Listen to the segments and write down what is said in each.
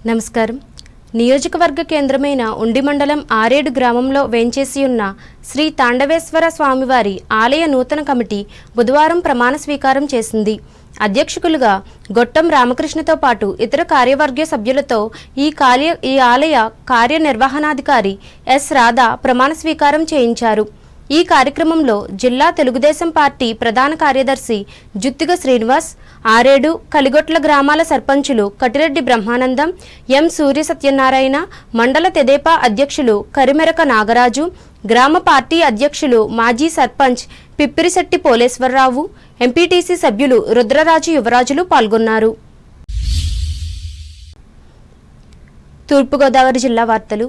నమస్కారం. నియోజకవర్గ కేంద్రమైన ఉండి మండలం ఆరేడు గ్రామంలో వేంచేసి ఉన్న శ్రీ తాండవేశ్వర స్వామివారి ఆలయ నూతన కమిటీ బుధవారం ప్రమాణ స్వీకారం చేసింది. అధ్యక్షులుగా గొట్టం రామకృష్ణతో పాటు ఇతర కార్యవర్గ సభ్యులతో ఈ ఆలయ కార్యనిర్వహణాధికారి ఎస్ రాధా ప్రమాణ స్వీకారం చేయించారు. ఈ కార్యక్రమంలో జిల్లా తెలుగుదేశం పార్టీ ప్రధాన కార్యదర్శి జుత్తిగ శ్రీనివాస్, ఆరేడు, కలిగొట్ల గ్రామాల సర్పంచులు కటిరెడ్డి బ్రహ్మానందం, ఎం సూర్య సత్యనారాయణ, మండల తెదేపా అధ్యక్షులు కరిమెరక నాగరాజు, గ్రామ పార్టీ అధ్యక్షులు మాజీ సర్పంచ్ పిప్పిరిశెట్టి పోలేశ్వరరావు, ఎంపీటీసీ సభ్యులు రుద్రరాజు యువరాజులు పాల్గొన్నారు. తూర్పుగోదావరి జిల్లా వార్తలు.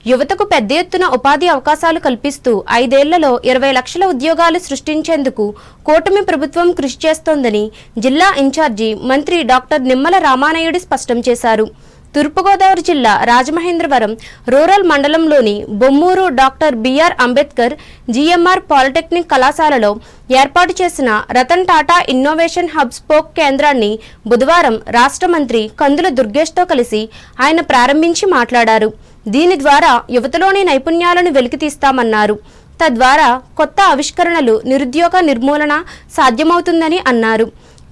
యువతకు పెద్ద ఎత్తున ఉపాధి అవకాశాలు కల్పిస్తూ 5 ఏళ్లలో 20 లక్షల ఉద్యోగాలు సృష్టించేందుకు కూటమి ప్రభుత్వం కృషి చేస్తోందని జిల్లా ఇన్ఛార్జి మంత్రి డాక్టర్ నిమ్మల రామానాయుడు స్పష్టం చేశారు. తూర్పుగోదావరి జిల్లా రాజమహేంద్రవరం రూరల్ మండలంలోని Bommuru doctor BR Ambedkar GMR polytechnic కళాశాలలో ఏర్పాటు చేసిన Ratan Tata innovation hub spoke కేంద్రాన్ని బుధవారం రాష్ట్ర మంత్రి కందుల దుర్గేష్తో కలిసి ఆయన ప్రారంభించి మాట్లాడారు. దీని ద్వారా యువతలోని నైపుణ్యాలను వెలికితీస్తామన్నారు. తద్వారా కొత్త ఆవిష్కరణలు, నిరుద్యోగ నిర్మూలన సాధ్యమవుతుందని అన్నారు.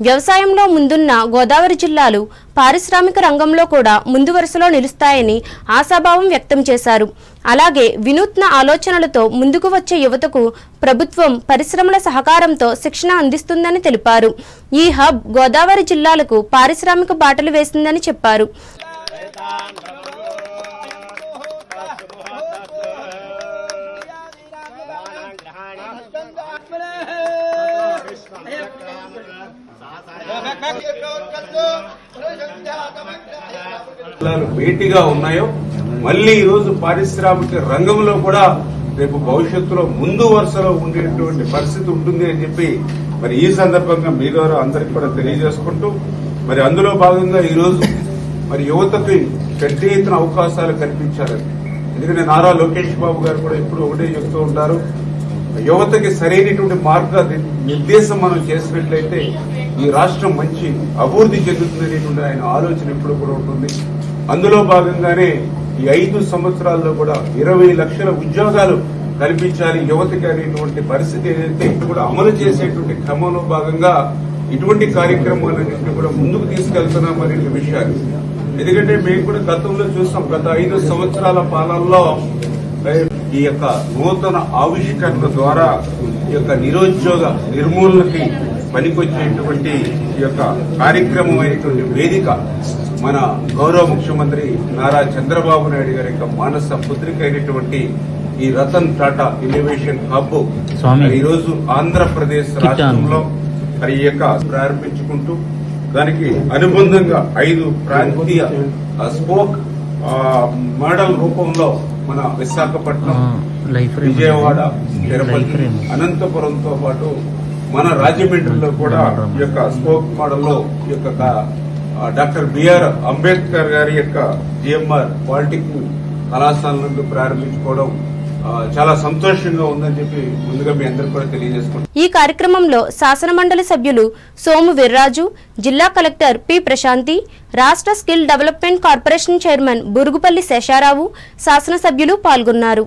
వ్యవసాయంలో ముందున్న గోదావరి జిల్లాలు పారిశ్రామిక రంగంలో కూడా ముందు వరుసలో నిలుస్తాయని ఆశాభావం వ్యక్తం చేశారు. అలాగే వినూత్న ఆలోచనలతో ముందుకు వచ్చే యువతకు ప్రభుత్వం పరిశ్రమల సహకారంతో శిక్షణ అందిస్తుందని తెలిపారు. ఈ హబ్ గోదావరి జిల్లాలకు పారిశ్రామిక బాటలు వేసిందని చెప్పారు. వేటిగా ఉన్నాయో మళ్ళీ ఈరోజు పారిశ్రామిక రంగంలో కూడా రేపు భవిష్యత్తులో ముందు వరుసలో ఉండేటువంటి పరిస్థితి ఉంటుంది అని చెప్పి మరి ఈ సందర్భంగా మీ ద్వారా అందరికి కూడా తెలియజేసుకుంటూ మరి అందులో భాగంగా ఈరోజు మరి యువతకి పెద్ద ఎత్తున అవకాశాలు కల్పించాలని. ఎందుకంటే నారా లోకేష్ బాబు గారు కూడా ఇప్పుడు ఒకటే చెప్తూ ఉంటారు, యువతకి సరైనటువంటి మార్గ నిర్దేశం మనం చేసినట్లయితే ఈ రాష్ట్రం మంచి అభివృద్ధి చెందుతుందనేటువంటి ఆయన ఆలోచన ఎప్పుడు కూడా ఉంటుంది. అందులో భాగంగానే ఈ 5 సంవత్సరాల్లో కూడా 20 లక్షల ఉద్యోగాలు కల్పించాలి యువతకి అనేటువంటి పరిస్థితి ఏదైతే కూడా అమలు చేసేటువంటి క్రమంలో భాగంగా ఇటువంటి కార్యక్రమాలన్నింటినీ కూడా ముందుకు తీసుకెళ్తున్నాం అనే విషయాలు. ఎందుకంటే మేము కూడా గతంలో చూస్తాం, గత 5 సంవత్సరాల పాలనలో ఈ యొక్క నూతన ఆవిష్కరణ ద్వారా ఈ యొక్క నిరుద్యోగ నిర్మూలనకి పనికొచ్చేటువంటి ఈ యొక్క కార్యక్రమం అయినటువంటి వేదిక మన గౌరవ ముఖ్యమంత్రి నారా చంద్రబాబు నాయుడు గారి యొక్క మానస పుత్రిక అయినటువంటి ఈ రతన్ టాటా ఇన్నోవేషన్ హబ్ ఈరోజు ఆంధ్రప్రదేశ్ రాష్ట్రంలో మరి ఈ యొక్క ప్రారంభించుకుంటూ దానికి అనుబంధంగా 5 ప్రాంతీయ స్పోక్ మోడల్ రూపంలో మన విశాఖపట్నం, విజయవాడ, తిరుపతి, అనంతపురంతో పాటు మన రాజమండ్రిలో కూడా ఈ యొక్క స్పోక్ మోడల్లో ఈ యొక్క డాక్టర్ బిఆర్ అంబేద్కర్ గారి యొక్క జిఎంఆర్ పాలిటెక్నిక్ కళాశాల నుండి ప్రారంభించుకోవడం చాలా సంతోషంగా ఉందని చెప్పి ముందుగా మీ అందరికీ కూడా తెలియజేసుకుంటాం. ఈ కార్యక్రమంలో శాసనమండలి సభ్యులు సోము వీర్రాజు, జిల్లా కలెక్టర్ పి ప్రశాంతి, రాష్ట్ర skill development corporation chairman Burugupalli Sesha Rao, శాసనసభ్యులు పాల్గొన్నారు.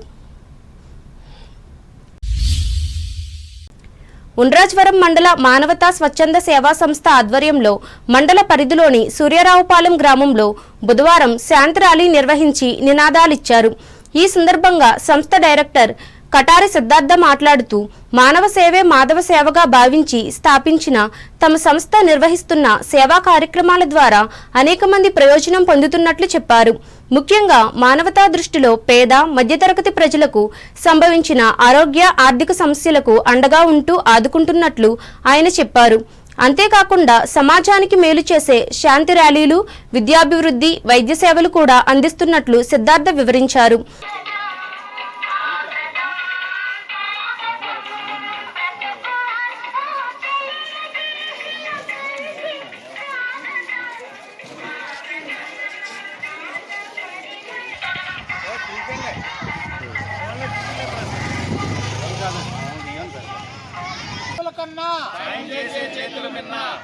ఉండ్రాజవరం మండల మానవతా స్వచ్ఛంద సేవా సంస్థ ఆధ్వర్యంలో మండల పరిధిలోని సూర్యరావుపాలెం గ్రామంలో బుధవారం శాంతి ర్యాలీ నిర్వహించి నినాదాలిచ్చారు. ఈ సందర్భంగా సంస్థ డైరెక్టర్ కటారి సిద్ధార్థ మాట్లాడుతూ మానవ సేవే మాధవ సేవగా భావించి స్థాపించిన తమ సంస్థ నిర్వహిస్తున్న సేవా కార్యక్రమాల ద్వారా అనేక మంది ప్రయోజనం పొందుతున్నట్లు చెప్పారు. ముఖ్యంగా మానవతా దృష్టిలో పేద, మధ్యతరగతి ప్రజలకు సంభవించిన ఆరోగ్య, ఆర్థిక సమస్యలకు అండగా ఉంటూ ఆదుకుంటున్నట్లు ఆయన చెప్పారు. అంతేకాకుండా సమాజానికి మేలు చేసే శాంతి ర్యాలీలు, విద్యాభివృద్ధి, వైద్య సేవలు కూడా అందిస్తున్నట్లు సిద్ధార్థ వివరించారు.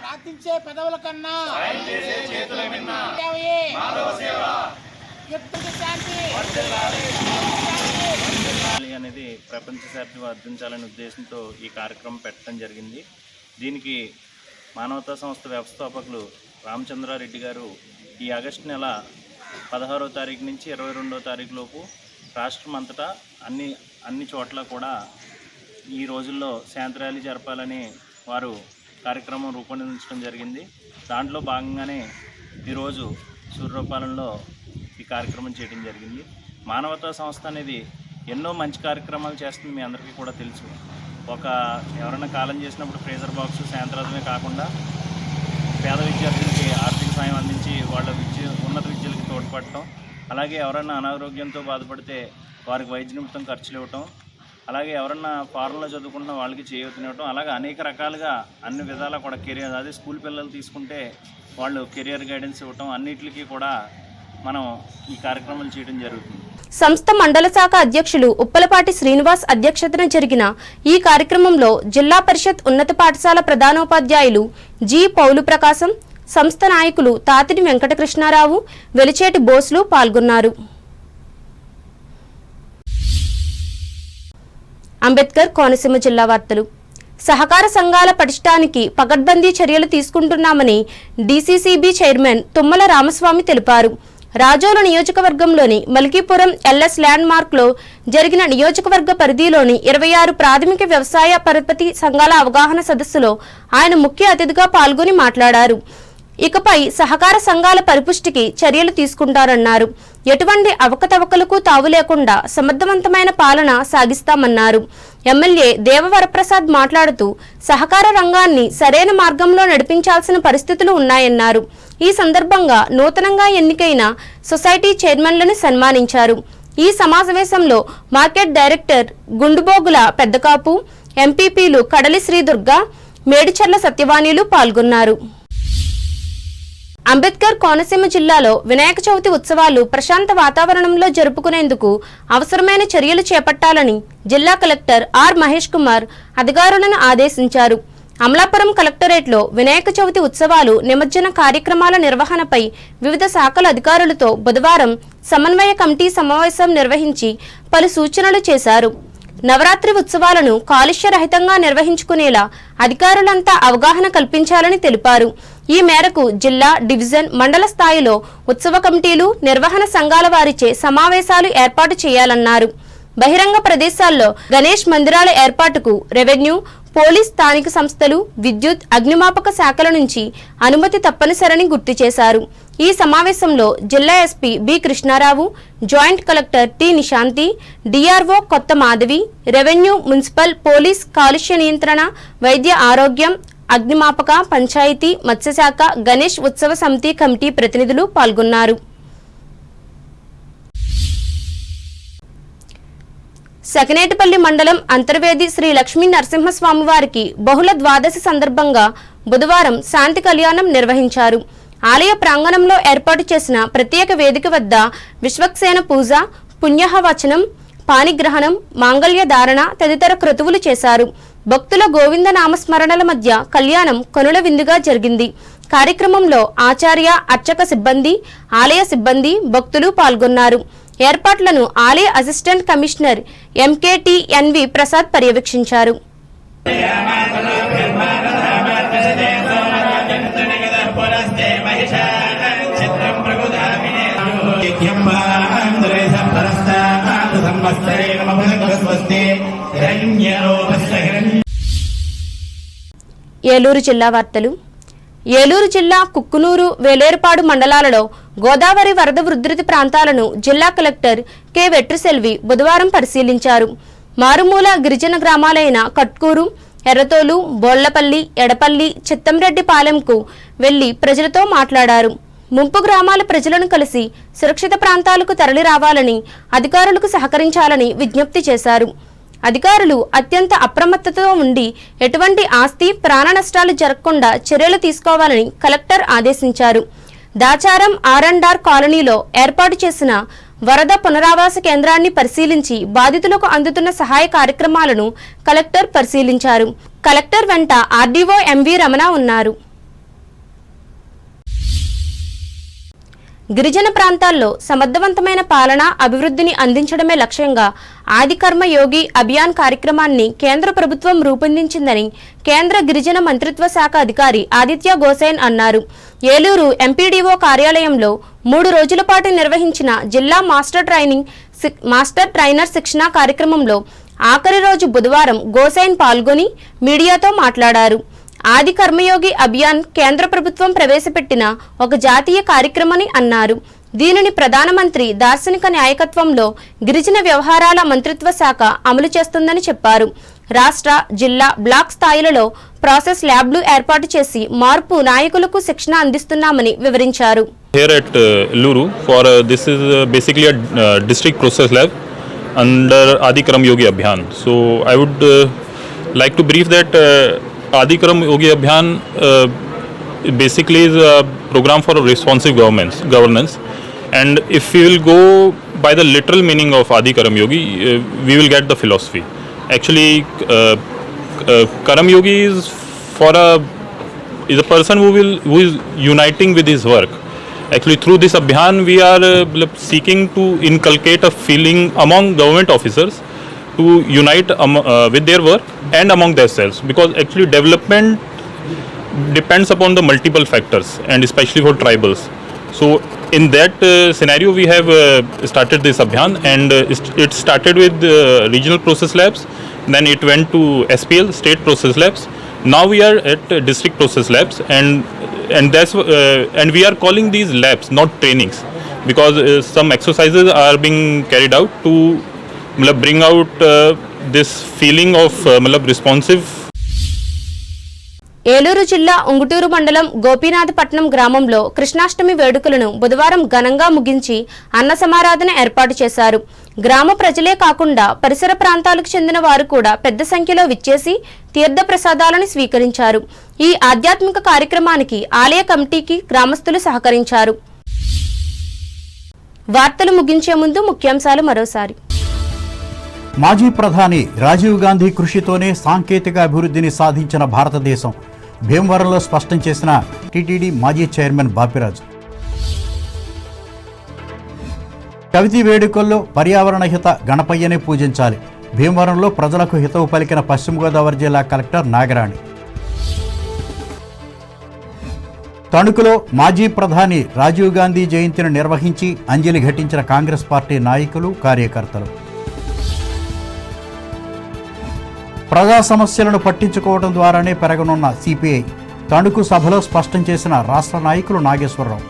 ప్రార్థించే పెదవుల కన్నా అనేది ప్రపంచ శాంతి వర్ధించాలనే ఉద్దేశంతో ఈ కార్యక్రమం పెట్టడం జరిగింది. దీనికి మానవతా సంస్థ వ్యవస్థాపకులు రామచంద్రారెడ్డి గారు ఈ ఆగస్టు నెల 16వ తారీఖు నుంచి 22వ తారీఖు లోపు రాష్ట్రం అంతటా అన్ని చోట్ల కూడా ఈ రోజుల్లో శాంతి ర్యాలీ జరపాలని వారు కార్యక్రమం రూపొందించడం జరిగింది. దాంట్లో భాగంగానే ఈరోజు సూర్యపాలెంలో ఈ కార్యక్రమం చేయడం జరిగింది. మానవతా సంస్థ అనేది ఎన్నో మంచి కార్యక్రమాలు చేస్తుంది, మీ అందరికీ కూడా తెలుసు. ఎవరైనా కాలం చేసినప్పుడు ఫ్రీజర్ బాక్స్ శాంతిరాజమే కాకుండా పేద విద్యార్థులకి ఆర్థిక సాయం అందించి వాళ్ళ ఉన్నత విద్యలకు తోడ్పడటం, అలాగే ఎవరైనా అనారోగ్యంతో బాధపడితే వారికి వైద్య నిమిత్తం ఖర్చులు ఇవ్వటం, అలాగే ఎవరన్నా ఫారెన్లో చదువుకున్న వాళ్ళకి చేయూతనివ్వటం, అలాగే అనేక రకాలుగా అన్ని విధాలా కూడా కెరియర్, అదే స్కూల్ పిల్లలు తీసుకుంటే వాళ్ళు కెరియర్ గైడెన్స్ ఇవ్వటం, అన్నిటికీ కూడా మనం ఈ కార్యక్రమాలు చేయడం జరుగుతుంది. సంస్థ మండల శాఖ అధ్యక్షులు ఉప్పలపాటి శ్రీనివాస్ అధ్యక్షతన జరిగిన ఈ కార్యక్రమంలో జిల్లా పరిషత్ ఉన్నత పాఠశాల ప్రధానోపాధ్యాయులు జి పౌలు ప్రకాశం, సంస్థ నాయకులు తాతిడి వెంకటకృష్ణారావు, వెలిచేటి బోస్లు పాల్గొన్నారు. అంబేద్కర్ కోనసీమ జిల్లా వార్తలు. సహకార సంఘాల పటిష్టానికి పకడ్బందీ చర్యలు తీసుకుంటున్నామని డీసీసీబీ చైర్మన్ తుమ్మల రామస్వామి తెలిపారు. రాజోలు నియోజకవర్గంలోని మల్కీపురం ఎల్ఎస్ ల్యాండ్ మార్క్లో జరిగిన నియోజకవర్గ పరిధిలోని 26 ప్రాథమిక వ్యవసాయ పరపతి సంఘాల అవగాహన సదస్సులో ఆయన ముఖ్య అతిథిగా పాల్గొని మాట్లాడారు. ఇకపై సహకార సంఘాల పరిపుష్టికి చర్యలు తీసుకుంటారన్నారు. ఎటువంటి అవకతవకలకు తావు లేకుండా సమర్థవంతమైన పాలన సాగిస్తామన్నారు. ఎమ్మెల్యే దేవవరప్రసాద్ మాట్లాడుతూ సహకార రంగాన్ని సరైన మార్గంలో నడిపించాల్సిన పరిస్థితులు ఉన్నాయన్నారు. ఈ సందర్భంగా నూతనంగా ఎన్నికైన సొసైటీ చైర్మన్లను సన్మానించారు. ఈ సమావేశంలో మార్కెట్ డైరెక్టర్ గుండుబోగుల పెద్దకాపు, ఎంపీపీలు కడలి శ్రీదుర్గ, మేడిచర్ల సత్యవాణిలు పాల్గొన్నారు. అంబేద్కర్ కోనసీమ జిల్లాలో వినాయక చవితి ఉత్సవాలు ప్రశాంత వాతావరణంలో జరుపుకునేందుకు అవసరమైన చర్యలు చేపట్టాలని జిల్లా కలెక్టర్ ఆర్ మహేష్ కుమార్ అధికారులను ఆదేశించారు. అమలాపురం కలెక్టరేట్లో వినాయక చవితి ఉత్సవాలు నిమజ్జన కార్యక్రమాల నిర్వహణపై వివిధ శాఖల అధికారులతో బుధవారం సమన్వయ కమిటీ సమావేశం నిర్వహించి పలు సూచనలు చేశారు. నవరాత్రి ఉత్సవాలను కాలుష్య రహితంగా నిర్వహించుకునేలా అధికారులంతా అవగాహన కల్పించాలని తెలిపారు. ఈ మేరకు జిల్లా, డివిజన్, మండల స్థాయిలో ఉత్సవ కమిటీలు, నిర్వహణ సంఘాల వారిచే సమావేశాలు ఏర్పాటు చేయాలన్నారు. బహిరంగ ప్రదేశాల్లో గణేష్ మందిరాల ఏర్పాటుకు రెవెన్యూ, పోలీస్, స్థానిక సంస్థలు, విద్యుత్, అగ్నిమాపక శాఖల నుంచి అనుమతి తప్పనిసరని గుర్తు చేశారు. ఈ సమావేశంలో జిల్లా SP B Krishnarao, joint collector T Nishanti, DRO Kotha Madhavi, revenue, municipal, police, కాలుష్య నియంత్రణ, వైద్య ఆరోగ్యం, అగ్నిమాపక, పంచాయతీ, మత్స్యశాఖ, గణేష్ ఉత్సవ సమితి కమిటీ ప్రతినిధులు పాల్గొన్నారు. సకినేటిపల్లి మండలం అంతర్వేది శ్రీ లక్ష్మీ నరసింహస్వామి వారికి బహుళ ద్వాదశి సందర్భంగా బుధవారం శాంతి కళ్యాణం నిర్వహించారు. ఆలయ ప్రాంగణంలో ఏర్పాటు చేసిన ప్రత్యేక వేదిక వద్ద విశ్వక్సేన పూజ, పుణ్యహవచనం, పాణిగ్రహణం, మాంగళ్య ధారణ తదితర క్రతువులు చేశారు. భక్తుల గోవింద నామస్మరణల మధ్య కళ్యాణం కనుల విందుగా జరిగింది. కార్యక్రమంలో ఆచార్య, అర్చక సిబ్బంది, ఆలయ సిబ్బంది, భక్తులు పాల్గొన్నారు. ఏర్పాట్లను ఆలయ అసిస్టెంట్ కమిషనర్ ఎంకేటీఎన్వి ప్రసాద్ పర్యవేక్షించారు. ఏలూరు జిల్లా వార్తలు. ఏలూరు జిల్లా కుక్కునూరు, వేలేరుపాడు మండలాలలో గోదావరి వరద ఉధృతి ప్రాంతాలను జిల్లా కలెక్టర్ కె వెట్రిసెల్వి బుధవారం పరిశీలించారు. మారుమూల గిరిజన గ్రామాలైన కట్కూరు, ఎర్రతోలు, బోళ్లపల్లి, ఎడపల్లి, చిత్తంరెడ్డిపాలెంకు వెళ్లి ప్రజలతో మాట్లాడారు. ముంపు గ్రామాల ప్రజలను కలిసి సురక్షిత ప్రాంతాలకు తరలి రావాలని, అధికారులకు సహకరించాలని విజ్ఞప్తి చేశారు. అధికారులు అత్యంత అప్రమత్తతో ఉండి ఎటువంటి ఆస్తి, ప్రాణ నష్టాలు జరగకుండా చర్యలు తీసుకోవాలని కలెక్టర్ ఆదేశించారు. దాచారం ఆర్ఎండ్ఆర్ కాలనీలో ఏర్పాటు చేసిన వరద పునరావాస కేంద్రాన్ని పరిశీలించి బాధితులకు అందుతున్న సహాయ కార్యక్రమాలను కలెక్టర్ పరిశీలించారు. కలెక్టర్ వెంట ఆర్డీఓ ఎంవి రమణ ఉన్నారు. గిరిజన ప్రాంతాల్లో సమర్థవంతమైన పాలన అభివృద్ధిని అందించడమే లక్ష్యంగా ఆది కర్మ యోగి అభియాన్ కార్యక్రమాన్ని కేంద్ర ప్రభుత్వం రూపొందించిందని కేంద్ర గిరిజన మంత్రిత్వ శాఖ అధికారి ఆదిత్య గోసైన్ అన్నారు. ఏలూరు ఎంపీడీఓ కార్యాలయంలో 3 రోజుల పాటు నిర్వహించిన జిల్లా మాస్టర్ ట్రైనర్ శిక్షణ కార్యక్రమంలో ఆఖరి రోజు బుధవారం గోసైన్ పాల్గొని మీడియాతో మాట్లాడారు. ఆది కర్మయోగి అభియాన్ కేంద్ర ప్రభుత్వం ప్రవేశపెట్టిన ఒక జాతీయ కార్యక్రమని అన్నారు. దీనిని ప్రధానమంత్రి దార్శనిక నాయకత్వంలో గిరిజన వ్యవహారాల మంత్రిత్వ శాఖ అమలు చేస్తుందని చెప్పారు. రాష్ట్ర, జిల్లా, బ్లాక్ స్థాయిలలో ప్రాసెస్ ల్యాబ్లు ఏర్పాటు చేసి మార్పు నాయకులకు శిక్షణ అందిస్తున్నామని వివరించారు. Here at Luru, this is basically a district process lab under Adi Karma Yogi Abhiyan. So I would like to brief that Adi Karma Yogi Abhiyan basically is a program for responsive governance, and if we will go by the literal meaning of Adi Karma Yogi, we will get the philosophy. Actually, Karma Yogi is a person who is uniting with his work. Actually, through this Abhiyan, we are seeking to inculcate a feeling among government officers to unite with their work and among themselves, because actually development depends upon the multiple factors, and especially for tribals. So in that scenario, we have started this Abhiyan, and it started with regional process labs, then it went to SPL, state process labs. Now we are at district process labs, and we are calling these labs, not trainings, because some exercises are being carried out to bring out this feeling of responsive. Eluru జిల్లా ఉంగుటూరు మండలం గోపీనాథపట్నం గ్రామంలో కృష్ణాష్టమి వేడుకలను బుధవారం ఘనంగా ముగించి అన్న సమారాధన ఏర్పాటు చేశారు. గ్రామ ప్రజలే కాకుండా పరిసర ప్రాంతాలకు చెందిన వారు కూడా పెద్ద సంఖ్యలో విచ్చేసి తీర్థ ప్రసాదాలను స్వీకరించారు. ఈ ఆధ్యాత్మిక కార్యక్రమానికి ఆలయ కమిటీకి గ్రామస్తులు సహకరించారు. వార్తలు ముగించే ముందు ముఖ్యాంశాలు మరోసారి. మాజీ ప్రధాని రాజీవ్ గాంధీ కృషితోనే సాంకేతిక అభివృద్ధిని సాధించిన భారతదేశం, భీమవరంలో స్పష్టం చేసిన టీటీడీ మాజీ చైర్మన్ బాపిరాజు. కవితి వేడుకల్లో పర్యావరణ హిత గణపయ్యనే పూజించాలి, భీమవరంలో ప్రజలకు హితవు పలికిన పశ్చిమ గోదావరి జిల్లా కలెక్టర్ నాగరాణి. తణుకులో మాజీ ప్రధాని రాజీవ్ గాంధీ జయంతిని నిర్వహించి అంజలి ఘటించిన కాంగ్రెస్ పార్టీ నాయకులు, కార్యకర్తలు. ప్రజా సమస్యలను పట్టించుకోవడం ద్వారానే పెరగనున్న సిపిఐ, తణుకు సభలో స్పష్టం చేసిన రాష్ట్ర నాయకులు నాగేశ్వరరావు.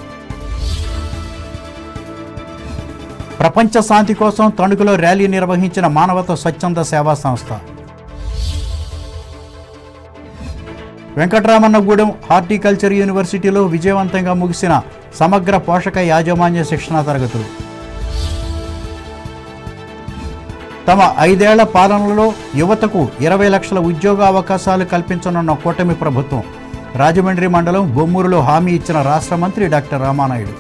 ప్రపంచ శాంతి కోసం తణుకులో ర్యాలీ నిర్వహించిన మానవతా స్వచ్ఛంద సేవా సంస్థ. వెంకటరామన్నగూడెం హార్టికల్చర్ యూనివర్సిటీలో విజయవంతంగా ముగిసిన సమగ్ర పోషక యాజమాన్య శిక్షణా తరగతులు. తమ 5 ఏళ్ల పాలనలో యువతకు 20 లక్షల ఉద్యోగ అవకాశాలు కల్పించనున్న కూటమి ప్రభుత్వం, రాజమండ్రి మండలం బొమ్మూరులో హామీ ఇచ్చిన రాష్ట్ర మంత్రి డాక్టర్ రామానాయుడు.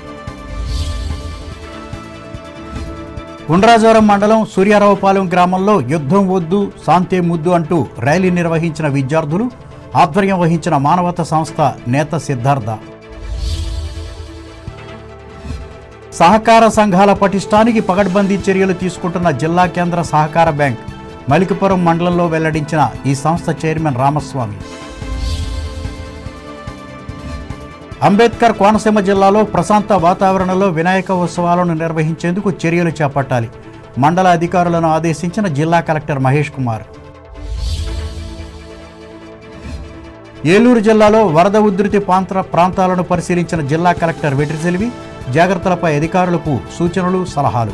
ఉండ్రాజవరం మండలం సూర్యారావుపాలెం గ్రామంలో యుద్ధం వద్దు శాంతే ముద్దు అంటూ ర్యాలీ నిర్వహించిన విద్యార్థులు, ఆధ్వర్యం వహించిన మానవతా సంస్థ నేత సిద్ధార్థ. సహకార సంఘాల పటిష్టానికి పగడ్బందీ చర్యలు తీసుకుంటున్న జిల్లా కేంద్ర సహకార బ్యాంక్, మలికిపురం మండలంలో వెల్లడించిన ఈ సంస్థ చైర్మన్ రామస్వామి. అంబేద్కర్ కోనసీమ జిల్లాలో ప్రశాంత వాతావరణంలో వినాయక ఉత్సవాలను నిర్వహించేందుకు చర్యలు చేపట్టాలి, మండల అధికారులను ఆదేశించిన జిల్లా కలెక్టర్ మహేష్ కుమార్. ఏలూరు జిల్లాలో వరద ఉధృతి ప్రాంతాలను పరిశీలించిన జిల్లా కలెక్టర్ వెట్రిసెల్వి, జాగ్రత్తలపై అధికారులకు సూచనలు, సలహాలు.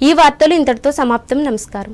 ఈ వార్తలు ఇంతటితో సమాప్తం. నమస్కారం.